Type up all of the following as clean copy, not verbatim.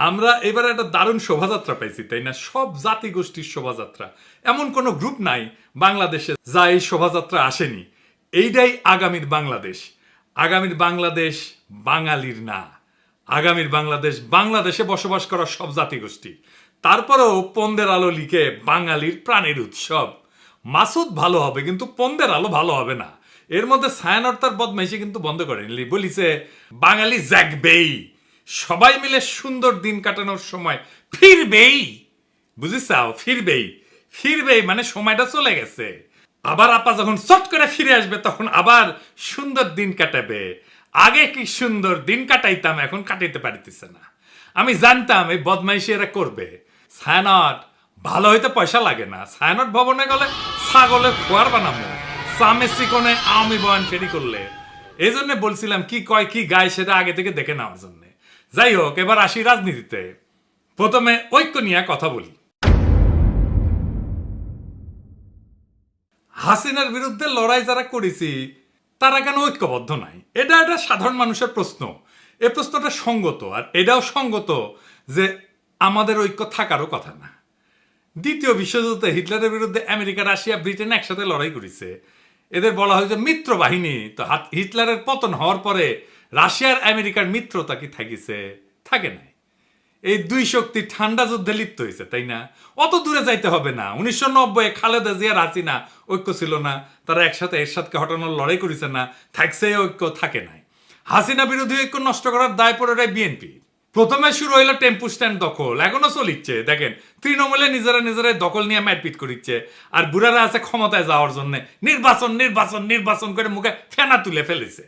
আমরা এবার একটা দারুণ শোভাযাত্রা পাইছি, তাই না? সব জাতি গোষ্ঠীর শোভাযাত্রা। এমন কোনো গ্রুপ নাই বাংলাদেশে যা এই শোভাযাত্রা আসেনি। এইটাই আগামীর বাংলাদেশ। আগামীর বাংলাদেশ বাঙালির না, আগামীর বাংলাদেশ বাংলাদেশে বসবাস করা সব জাতিগোষ্ঠী। তারপরেও পন্দের আলো লিখে বাঙালির প্রাণের উৎসব। মাসুদ ভালো হবে, কিন্তু পন্দের আলো ভালো হবে না। এর মধ্যে ছায়ানট তার বদমাইশি কিন্তু বন্ধ করেনি, বলিছে বাঙালি জাগবেই, সবাই মিলে সুন্দর দিন কাটানোর সময় ফিরবেই। বুঝিসাও? ফিরবেই, ফিরবেই মানে সময়টা চলে গেছে। আবার আপা যখন চট করে ফিরে আসবে তখন আবার সুন্দর দিন কাটাবে। আগে কি সুন্দর দিন কাটাইতাম, এখন কাটাইতে পারিতেছে না। আমি জানতাম এই বদমাইশি এরা করবে। ছায়ানট ভালো হইতে পয়সা লাগে না। ছায়ানট ভবনে গেলে ছাগলের খোয়ার বানাবো, সামেসি কোনে আওয়ামী বয়ান ফেরি করলে। এই জন্য বলছিলাম কি কয় কি গায় সেটা আগে থেকে দেখে নেওয়ার জন্য। যাই হোক, এবার আসি রাজনীতিতে। প্রথমে ঐক্য নিয়ে কথা বলি। হাসিনার বিরুদ্ধে লড়াই যারা করেছি তারা কেন ঐক্যবদ্ধ নাই? এটা একটা সাধারণ মানুষের প্রশ্ন। এই প্রশ্নটা সঙ্গত, আর এটাও সঙ্গত যে আমাদের ঐক্য থাকারও কথা না। দ্বিতীয় বিশ্বযুদ্ধে হিটলারের বিরুদ্ধে আমেরিকা, রাশিয়া, ব্রিটেন একসাথে লড়াই করেছে। এদের বলা হয় যে মিত্র বাহিনী। তো হিটলারের পতন হওয়ার পরে রাশিয়ার আমেরিকার মিত্রতা কি থাকিছে? থাকে নাই। এই দুই শক্তি ঠান্ডা যুদ্ধে লিপ্ত হয়েছে, তাই না? অত দূরে যাইতে হবে না। 1990 খালেদা জিয়ার হাসিনা ঐক্য ছিল না, তারা একসাথে এরশাদকে হটানোর লড়াই করেছে না, থাকছে ঐক্য? থাকে নাই। হাসিনা বিরোধী ঐক্য নষ্ট করার দায় পড়ে বিএনপি। প্রথমে শুরু হইলো টেম্পু স্ট্যান্ড দখল, এখনো চলিচ্ছে। দেখেন তৃণমূলে নিজেরাই দখল নিয়ে মারপিট করিচ্ছে, আর বুড়ারা আছে ক্ষমতায় যাওয়ার জন্য নির্বাচন নির্বাচন নির্বাচন করে মুখে ফেনা তুলে ফেলেছে।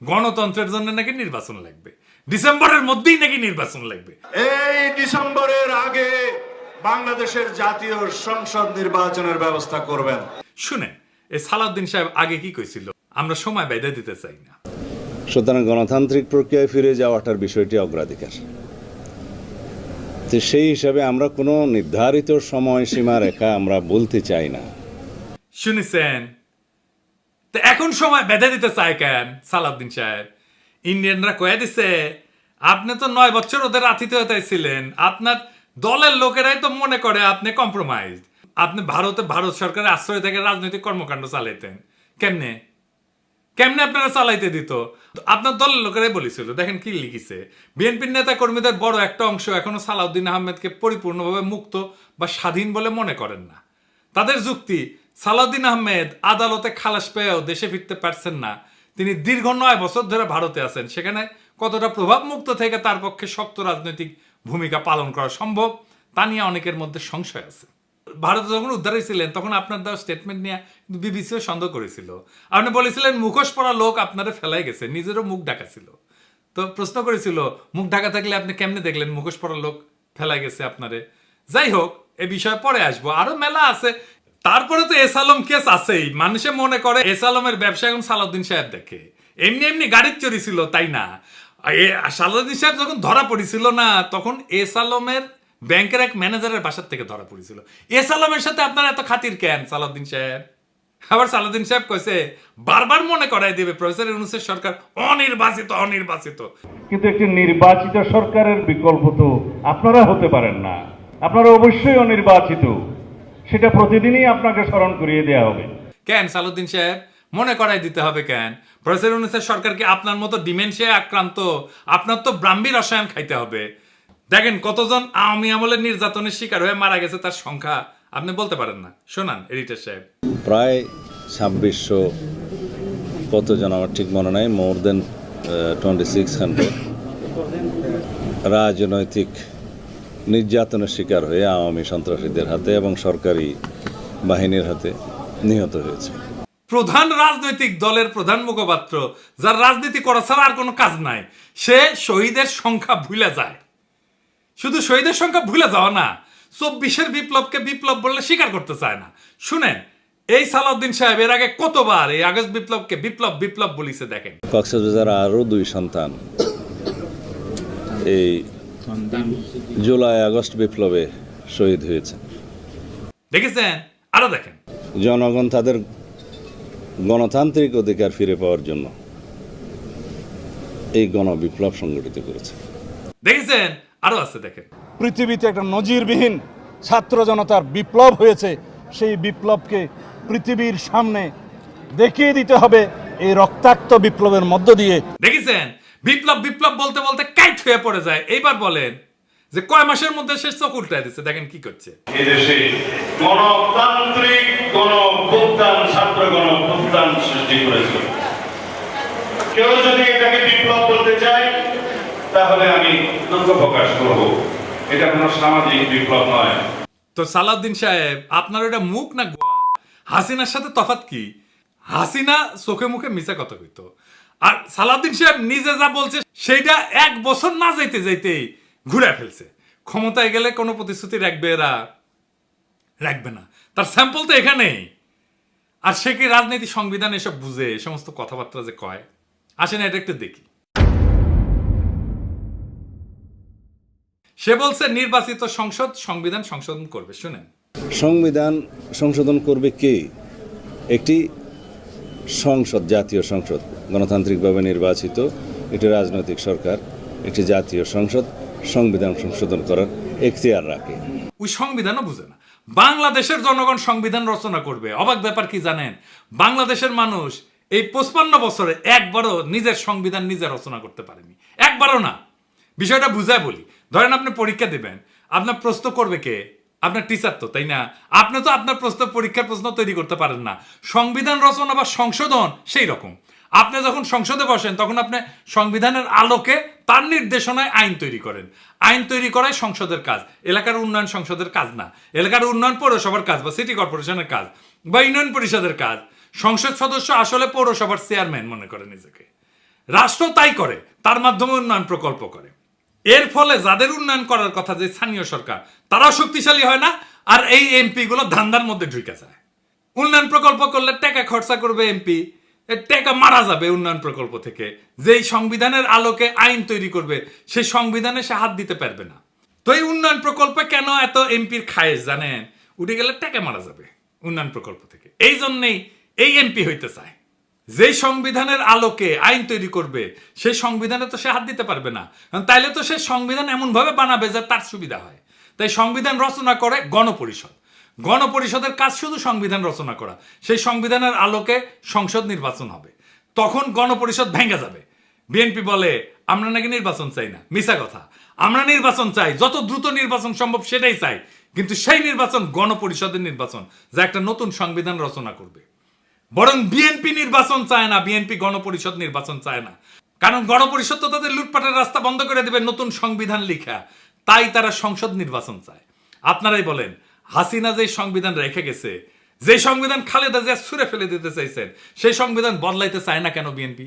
গণতন্ত্রের জন্য নাকি নির্বাচন লাগবে, ডিসেম্বরের মধ্যেই নাকি নির্বাচন লাগবে। এই ডিসেম্বরের আগে বাংলাদেশের জাতীয় সংসদ নির্বাচনের ব্যবস্থা করবেন। শুনেন, এই সালাউদ্দিন সাহেব আগে কি কইছিল? আমরা সময় বেঁধে দিতে চাই না। সুতরাং গণতান্ত্রিক প্রক্রিয়ায় ফিরে যাওয়াটার বিষয়টি অগ্রাধিকার। তো সেই হিসাবে আমরা কোনো নির্ধারিত সময়সীমা রেখা আমরা বলতে চাই না। শুনেছেন? তো এখন সময় বেঁধে দিতে চায় কেন সালাউদ্দিন সাহেব? ইন্ডিয়ানরা কয়ে দিছে আপনি তো 9 বছর ওদের আতিথেয়তায় ছিলেন, আপনার দলের লোকেরাই তো মনে করে আপনি কম্প্রোমাইজ। আপনি ভারত সরকারের আশ্রয় থেকে রাজনৈতিক কর্মকাণ্ড চালাইতেন। কেমনে কেমনে আপনারা চালাইতে দিত? আপনার দলের লোকেরাই বলেছিল। দেখেন কি লিখিছে, বিএনপির নেতা কর্মীদের বড় একটা অংশ এখনো সালাউদ্দিন আহমেদকে পরিপূর্ণভাবে মুক্ত বা স্বাধীন বলে মনে করেন না। তাদের যুক্তি, সালাউদ্দিন আহমেদ আদালতে খালাস পেয়েও দেশে ফিরতে পারছেন না। তিনি দীর্ঘ 9 বছর ধরে ভারতে আছেন। সেখানে কতটা প্রভাব মুক্ত থেকে তার পক্ষে শক্ত রাজনৈতিক ভূমিকা পালন করা সম্ভব তা নিয়ে অনেকের মধ্যে সংশয় আছে। ভারতে যখন উদ্ধার হয়েছিলেন তখন আপনার দেওয়া স্টেটমেন্ট নিয়ে বিবিসিও সন্দেহ করেছিল। আপনি বলেছিলেন মুখোশ পরা লোক আপনারা ফেলাই গেছে, নিজেরও মুখ ঢাকা ছিল। তো প্রশ্ন করেছিল মুখ ঢাকা থাকলে আপনি কেমনে দেখলেন মুখোশ পরা লোক ফেলাই গেছে আপনারে? যাই হোক, এ বিষয়ে পরে আসবো, আরো মেলা আছে। তারপরে তো এস আলম কেস আছেই। মানুষে মনে করে এস আলমের ব্যবসা এখন সালাউদ্দিন সাহেব দেখে। এমনি এমনি গাড়ির চুরি ছিল, তাই না? সালাউদ্দিন সাহেব যখন ধরা পড়েছিল না, তখন এস আলমের ব্যাংকের এক ম্যানেজারের বাসার থেকে ধরা পড়েছিল। এস আলমের সাথে আপনার এত খাতির কেন সালাউদ্দিন সাহেব? আবার সালাউদ্দিন সাহেব কইছে বারবার মনে করাই দেবে প্রফেসর ইউনূসের সরকার অনির্বাচিত অনির্বাচিত। কিন্তু একটি নির্বাচিত সরকারের বিকল্প তো আপনারা হতে পারেন না, আপনারা অবশ্যই অনির্বাচিত। সেটা প্রতিদিনই আপনাকে স্মরণ করিয়ে দেওয়া হবে। কেন সালাউদ্দিন সাহেব মনে করাই দিতে হবে কেন? প্রফেসর ইউনূসের সরকারকে আপনার মতো ডিমেনশিয়ায় আক্রান্ত, আপনার তো ব্রাহ্মী রসায়ন খাইতে হবে। দেখেন কতজন আওয়ামী আমলের নির্যাতনের শিকার হয়ে মারা গেছে তার সংখ্যা আপনি বলতে পারেন না। শোনান এডিটর সাহেব। প্রায় 2600 কতজন আমার ঠিক মনে নাই, মোর দেন 2600 রাজনৈতিক নির্যাতনের শিকার হয়ে আওয়ামী সন্ত্রাসীদের হাতে এবং সরকারি বাহিনীর হাতে নিহত হয়েছে। প্রধান রাজনৈতিক দলের প্রধান মুখপাত্র, যার রাজনীতি করা ছাড়া আর কোনো কাজ নাই, সে শহীদের সংখ্যা ভুলে যায়। শুধু শহীদের সংখ্যা ভুলে যাওয়া না, 24-এর বিপ্লবকে বিপ্লব বললে স্বীকার করতে চায় না। শুনেন, এই সালাউদ্দিন সাহেব এর আগে কতবার এই আগস্ট বিপ্লবকে বিপ্লব বিপ্লব বলিছে। দেখেন কক্সবাজার আরও 2 সন্তান এই জুলাই আগস্ট বিপ্লবে শহীদ হয়েছে। দেখেছেন? আরো দেখেন, জনগণ তাদের গণতান্ত্রিক অধিকার ফিরে পাওয়ার জন্য এই গণবিপ্লব সংগঠিত করেছে। দেখেছেন? আরো আছে দেখেন। পৃথিবীতে একটা নজিরবিহীন ছাত্র জনতার বিপ্লব হয়েছে, সেই বিপ্লবকে পৃথিবীর সামনে দেখিয়ে দিতে হবে এই রক্তাক্ত বিপ্লবের মধ্য দিয়ে। দেখেছেন, বিপ্লব বিপ্লব বলতে বলতে কাইট হয়ে পড়ে যায়। এইবার বলেন যে কয় মাসের মধ্যে সে চোখ উল্টায় দিচ্ছে, দেখেন কি করছে। এদেশে গণতান্ত্রিক গণঅভ্যুত্থান, ছাত্র গণঅভ্যুত্থান সৃষ্টি করেছে। কেউ যদি এটাকে বিপ্লব বলতে চায় তাহলে আমি দুঃখ প্রকাশ করব, এটা কোনো সামাজিক বিপ্লব নয়। তো সালাউদ্দিন সাহেব, আপনার ওটা মুখ না গোয়া? হাসিনার সাথে তফাৎ কি? হাসিনা চোখে মুখে মিছা কথা কইতো, আর সালাউদ্দিন সাহেব নিজে যা বলছে সেইটা 1 বছর না যাইতে যাইতেই ঘুরে ফেলছে। ক্ষমতায় গেলে কোনো প্রতিশ্রুতি রাখবে এরা? রাখবে না। তার স্যাম্পল তো এখানেই। আর সে কি রাজনীতি, সংবিধান এসব বুঝে? সমস্ত কথাবার্তা যে কয়, আসেন এটা একটু দেখি। সে বলছে নির্বাচিত সংসদ সংবিধান সংশোধন করবে। শুনেন, সংবিধান সংশোধন করবে কে? একটি সংসদ, জাতীয় সংসদ, গণতান্ত্রিকভাবে নির্বাচিত একটি রাজনৈতিক সরকার, একটি জাতীয় সংসদ সংবিধান সংশোধন করার এখতিয়ার রাখে। ওই সংবিধানও বুঝে না। বাংলাদেশের জনগণ সংবিধান রচনা করবে। অবাক ব্যাপার কি জানেন? বাংলাদেশের মানুষ এই 55 বছরে একবারও নিজের সংবিধান নিজে রচনা করতে পারেনি, একবারও না। বিষয়টা বুঝায় বলি। ধরেন আপনি পরীক্ষা দেবেন, আপনার প্রশ্ন করবে কে? আপনার টিচার তো, তাই না? আপনি তো আপনার প্রশ্ন, পরীক্ষার প্রশ্ন তৈরি করতে পারেন না। সংবিধান রচনা বা সংশোধন সেই রকম। আপনি যখন সংসদে বসেন তখন আপনি সংবিধানের আলোকে তার নির্দেশনায় আইন তৈরি করেন। আইন তৈরি করাই সংসদের কাজ, এলাকার উন্নয়ন সংসদের কাজ না। এলাকার উন্নয়ন পৌরসভার কাজ বা সিটি কর্পোরেশনের কাজ বা ইউনিয়ন পরিষদের কাজ। সংসদ সদস্য আসলে পৌরসভার চেয়ারম্যান মনে করে নিজেকে। রাষ্ট্র তাই করে, তার মাধ্যমে উন্নয়ন প্রকল্প করে। এর ফলে যাদের উন্নয়ন করার কথা, যে স্থানীয় সরকার, তারাও শক্তিশালী হয় না, আর এই এমপি গুলো ধান্দার মধ্যে ঢুকে যায়। উন্নয়ন প্রকল্প করলে টাকা খরচা করবে এমপি, টাকা মারা যাবে উন্নয়ন প্রকল্প থেকে। যেই সংবিধানের আলোকে আইন তৈরি করবে সেই সংবিধানে সে হাত দিতে পারবে না। তো এই উন্নয়ন প্রকল্পে কেন এত এমপির খায়েশ জানেন? উঠে গেলে টাকা মারা যাবে উন্নয়ন প্রকল্প থেকে। এই জন্যেই এই এমপি হইতে চায়। যেই সংবিধানের আলোকে আইন তৈরি করবে সেই সংবিধানে তো সে হাত দিতে পারবে না, তাইলে তো সে সংবিধান এমন ভাবে বানাবে যে তার সুবিধা হয়। তাই সংবিধান রচনা করে গণপরিষদ। গণপরিষদের কাজ শুধু সংবিধান রচনা করা। সেই সংবিধানের আলোকে সংসদ নির্বাচন হবে, তখন গণপরিষদ ভেঙে যাবে। বিএনপি বলে আমরা নাকি নির্বাচন চাই না, মিছা কথা। আমরা নির্বাচন চাই, যত দ্রুত নির্বাচন সম্ভব সেটাই চাই, কিন্তু সেই নির্বাচন গণপরিষদের নির্বাচন, যা একটা নতুন সংবিধান রচনা করবে। বরং বিএনপি নির্বাচন চায় না, বিএনপি গণপরিষদ নির্বাচন চায় না, কারণ গণপরিষদ তো তাদের লুটপাটের রাস্তা বন্ধ করে দেবে নতুন সংবিধান লিখা। তাই তারা সংসদ নির্বাচন চায়। আপনারাই বলেন, হাসিনা যে সংবিধান রেখে গেছে, যে সংবিধান খালেদা জিয়া ছুঁড়ে ফেলে দিতে চাইছেন, সেই সংবিধান বদলাইতে চায় না কেন বিএনপি?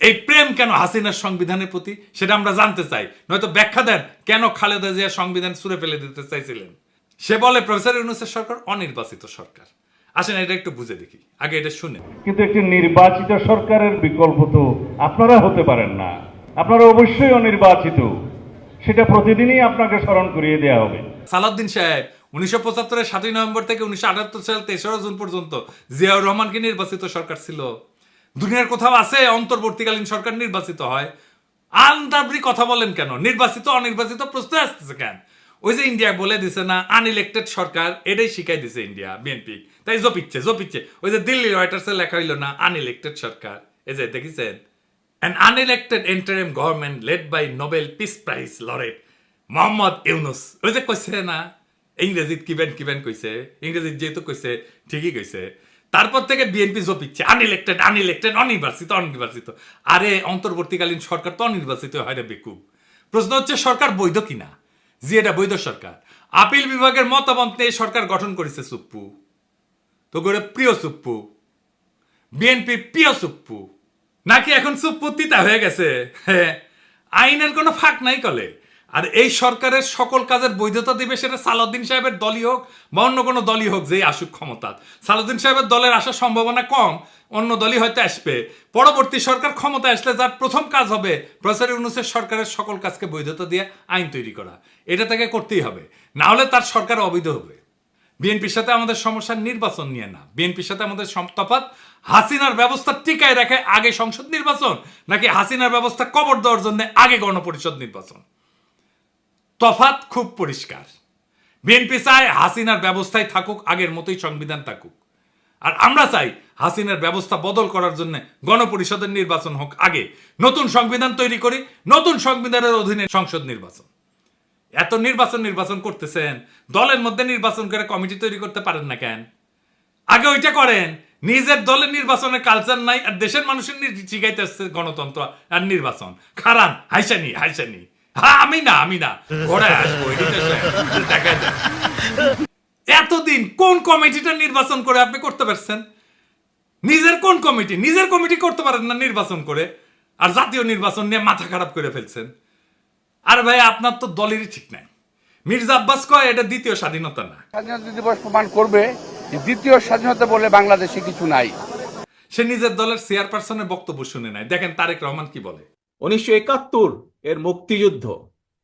এই প্রেম কেন হাসিনার সংবিধানের প্রতি, সেটা আমরা জানতে চাই। নয়তো ব্যাখ্যা দেন কেন খালেদা জিয়া সংবিধান ছুঁড়ে ফেলে দিতে চাইছিলেন। সে বলে প্রফেসর ইউনূসের সরকার অনির্বাচিত সরকার। আসেন এটা একটু বুঝে দেখি, আগে এটা শুনে। কিন্তু একটি নির্বাচিত সরকারের বিকল্প তো আপনারা হতে পারেন না, আপনারা অবশ্যই অনির্বাচিত, সেটা প্রতিদিনই আপনাকে স্মরণ করিয়ে দেওয়া হবে। সালাউদ্দিন সাহেব 1975 7 নভেম্বর থেকে 1978 সাল 3রা জুন পর্যন্ত জিয়াউর রহমানকে নির্বাচিত সরকার ছিল। দুনিয়ার কোথাও আছে অন্তর্বর্তীকালীন সরকার নির্বাচিত হয়? আন্দাবরি কথা বলেন কেন? নির্বাচিত অনির্বাচিত প্রশ্ন আসতেছে কেন? ওই যে ইন্ডিয়া বলে দিছে না আনইলেক্টেড সরকার, এটাই শিখাই দিছে ইন্ডিয়া বিএনপি, তাই জপিচ্ছে। ওই যে দিল্লি রয়টার্সে লেখা হইলো না আনইলেক্টেড সরকার, এই যে দেখেছেন, an unelected interim government led by Nobel Peace Prize laureate Mohammad Yunus. ওই যে কইছে না ইংরেজিত কিবেন কইছে, ইংরেজিত যেহেতু কইছে ঠিকই কইছে। তারপর থেকে বিএনপি জপিচ্ছে আনইলেক্টেড অনির্বাচিত। আরে অন্তর্বর্তীকালীন সরকার তো অনির্বাচিত হয় রে বেকুব। প্রশ্ন হচ্ছে সরকার বৈধ কিনা। জি, এটা বৈধ সরকার। আপিল বিভাগের মতামত নিয়ে সরকার গঠন করেছে সুপ্পু, তো করে প্রিয় সুপ্পু, বিএনপি প্রিয় সুপ্পু। নাকি এখন সুপ্পু তিতা হয়ে গেছে? হ্যাঁ, আইনের কোনো ফাঁক নাই কলে। আর এই সরকারের সকল কাজের বৈধতা দিবে সেটা সালাউদ্দিন সাহেবের দলই হোক বা অন্য কোনো দলই হোক, যেই আসুক ক্ষমতা। সালাউদ্দিন সাহেবের দলের আসার সম্ভাবনা কম, অন্য দলই হয়তো আসবে। পরবর্তী সরকার ক্ষমতা আসলে যার প্রথম কাজ হবে প্রফেসর ইউনূসের সরকারের সকল কাজকে বৈধতা দিয়ে আইন তৈরি করা। এটা তাকে করতেই হবে, না হলে তার সরকার অবৈধ হবে। বিএনপির সাথে আমাদের সমস্যা নির্বাচন নিয়ে না, বিএনপির সাথে আমাদের তফাৎ হাসিনার ব্যবস্থা টিকায় রাখে আগে সংসদ নির্বাচন, নাকি হাসিনার ব্যবস্থা কবর দেওয়ার জন্য আগে গণপরিষদ নির্বাচন। তফাৎ খুব পরিষ্কার। বিএনপি চায় হাসিনার ব্যবস্থায় থাকুক, আগের মতোই সংবিধান থাকুক। আর আমরা চাই হাসিনার ব্যবস্থা বদল করার জন্য গণপরিষদের নির্বাচন হোক আগে, নতুন সংবিধান তৈরি করি, নতুন সংবিধানের অধীনে সংসদ নির্বাচন। এত নির্বাচন করতেছেন, দলের মধ্যে নির্বাচন করে কমিটি তৈরি করতে পারেন না কেন? আগে ওইটা করেন। নিজের দলের নির্বাচনের কালচার নাই, আর দেশের মানুষের শিখাইতে আসছে গণতন্ত্র আর নির্বাচন। খারান হাইসানি। হ্যাঁ, আমি না ঘোড়ায় আসবো, দেখা যায়। এতদিন কোন কমিটিটা নির্বাচন করে আপনি করতে পারছেন? নিজের কোন কমিটি? নিজের কমিটি করতে পারেন না নির্বাচন করে, আর জাতীয় নির্বাচন নিয়ে মাথা খারাপ করে ফেলছেন। আর ভাই, আপনার তো দলেরই ঠিক নাই। মির্জা আব্বাস কয় এটা দ্বিতীয় স্বাধীনতা না। স্বাধীনতা দিবস প্রমাণ করবে যে দ্বিতীয় স্বাধীনতা বলে বাংলাদেশে কিছু নাই। সে নিজের দলের চেয়ারপারসনের বক্তব্য শুনে নাই। দেখেন তারেক রহমান কি বলে। 1971 এর মুক্তিযুদ্ধ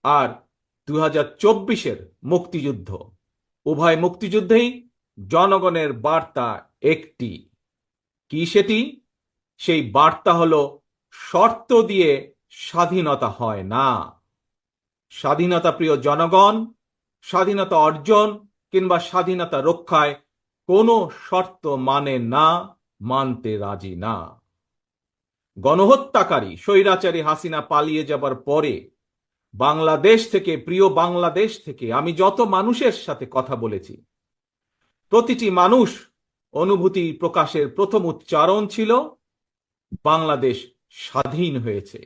আর 2024-এর মুক্তিযুদ্ধ, উভয় মুক্তিযুদ্ধেই জনগণের বার্তা একটি। কি সেটি? সেই বার্তা হলো শর্ত দিয়ে স্বাধীনতা হয় না। স্বাধীনতা প্রিয় জনগণ স্বাধীনতা অর্জন কিংবা স্বাধীনতা রক্ষায় কোনো শর্ত মানে না, মানতে রাজি না। গণহত্যাকারী স্বৈরাচারী হাসিনা পালিয়ে যাবার পরে বাংলাদেশ থেকে, প্রিয় বাংলাদেশ থেকে আমি যত মানুষের সাথে কথা বলেছি, প্রতিটি মানুষ অনুভূতি প্রকাশের প্রথম উচ্চারণ ছিল বাংলাদেশ স্বাধীন হয়েছে।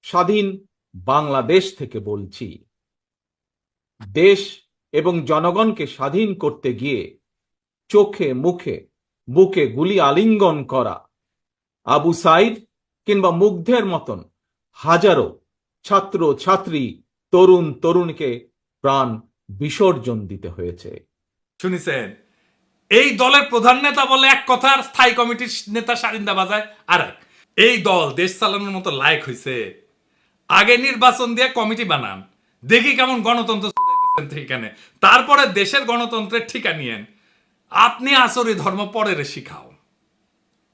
স্বাধীন বাংলাদেশ থেকে বলছি। দেশ এবং জনগণকে স্বাধীন করতে গিয়ে চোখে মুখে বুকে গুলি আলিঙ্গন করা আবু সাইদ কিংবা মুগ্ধের মতন হাজারো ছাত্র ছাত্রী, তরুণ তরুণীকে প্রাণ বিসর্জন দিতে হয়েছে। শুনেছেন? এই দলের প্রধান নেতা বলে এক কথা, আর স্থায়ী কমিটির নেতা সারিন্দা বাজায় আর এক। এই দল দেশ চালানোর মতো লায়ক হয়েছে? আগে নির্বাচন দিয়ে কমিটি বানান, দেখি কেমন গণতন্ত্র এখানে, তারপরে দেশের গণতন্ত্রের ঠিকা নিয়েন। আপনি আসরি ধর্ম পরের শিখাও।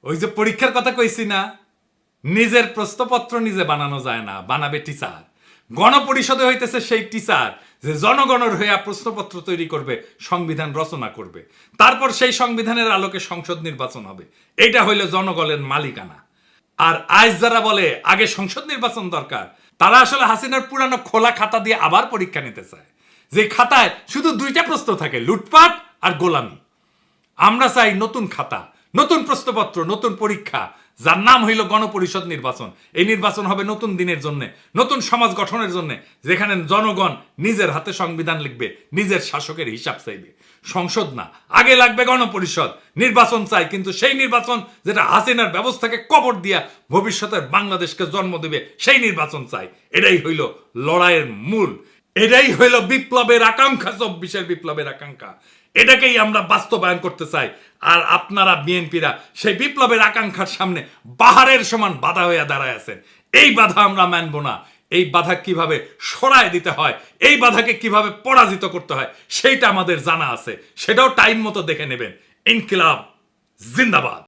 ওই যে পরীক্ষার কথা কইছি না, নিজের প্রশ্নপত্র নিজে বানানো যায় না, বানাবে টিচার। গণপরিষদে হইতেছে সেই টিচার যে জনগণের হয়ে প্রশ্নপত্র তৈরি করবে, সংবিধান রচনা করবে, তারপর সেই সংবিধানের আলোকে সংসদ নির্বাচন হবে। এটা হইল জনগণের মালিকানা। আর আজ যারা বলে আগে সংসদ নির্বাচন দরকার, তারা আসলে হাসিনার পুরানো খোলা খাতা দিয়ে আবার পরীক্ষা নিতে চায়, যে খাতায় শুধু দুইটা প্রশ্ন থাকে, লুটপাট আর গোলামি। আমরা চাই নতুন খাতা, নতুন প্রশ্নপত্র, নতুন পরীক্ষা, যার নাম হইল গণপরিষদ নির্বাচন। এই নির্বাচন হবে নতুন দিনের জন্য, নতুন সমাজ গঠনের জন্য, যেখানে জনগণ নিজের হাতে সংবিধান লিখবে, নিজের শাসকের হিসাব চাইবে। সংসদ না, আগে লাগবে গণপরিষদ। নির্বাচন চাই, কিন্তু সেই নির্বাচন যেটা হাসিনার ব্যবস্থাকে কবর দিয়া ভবিষ্যতের বাংলাদেশকে জন্ম দেবে, সেই নির্বাচন চাই। এটাই হইল লড়াইয়ের মূল, এটাই হইল বিপ্লবের আকাঙ্ক্ষা, 24-এর বিপ্লবের আকাঙ্ক্ষা। এটাকেই আমরা বাস্তবায়ন করতে চাই। আর আপনারা বিএনপিরা সেই বিপ্লবের আকাঙ্ক্ষার সামনে পাহাড়ের সমান বাধা হয়ে দাঁড়ায় আছেন। এই বাধা আমরা মানব না। এই বাধা কিভাবে সরায় দিতে হয়, এই বাধাকে কিভাবে পরাজিত করতে হয়, সেইটা আমাদের জানা আছে। সেটাও টাইম মতো দেখে নেবেন। ইনকিলাব জিন্দাবাদ।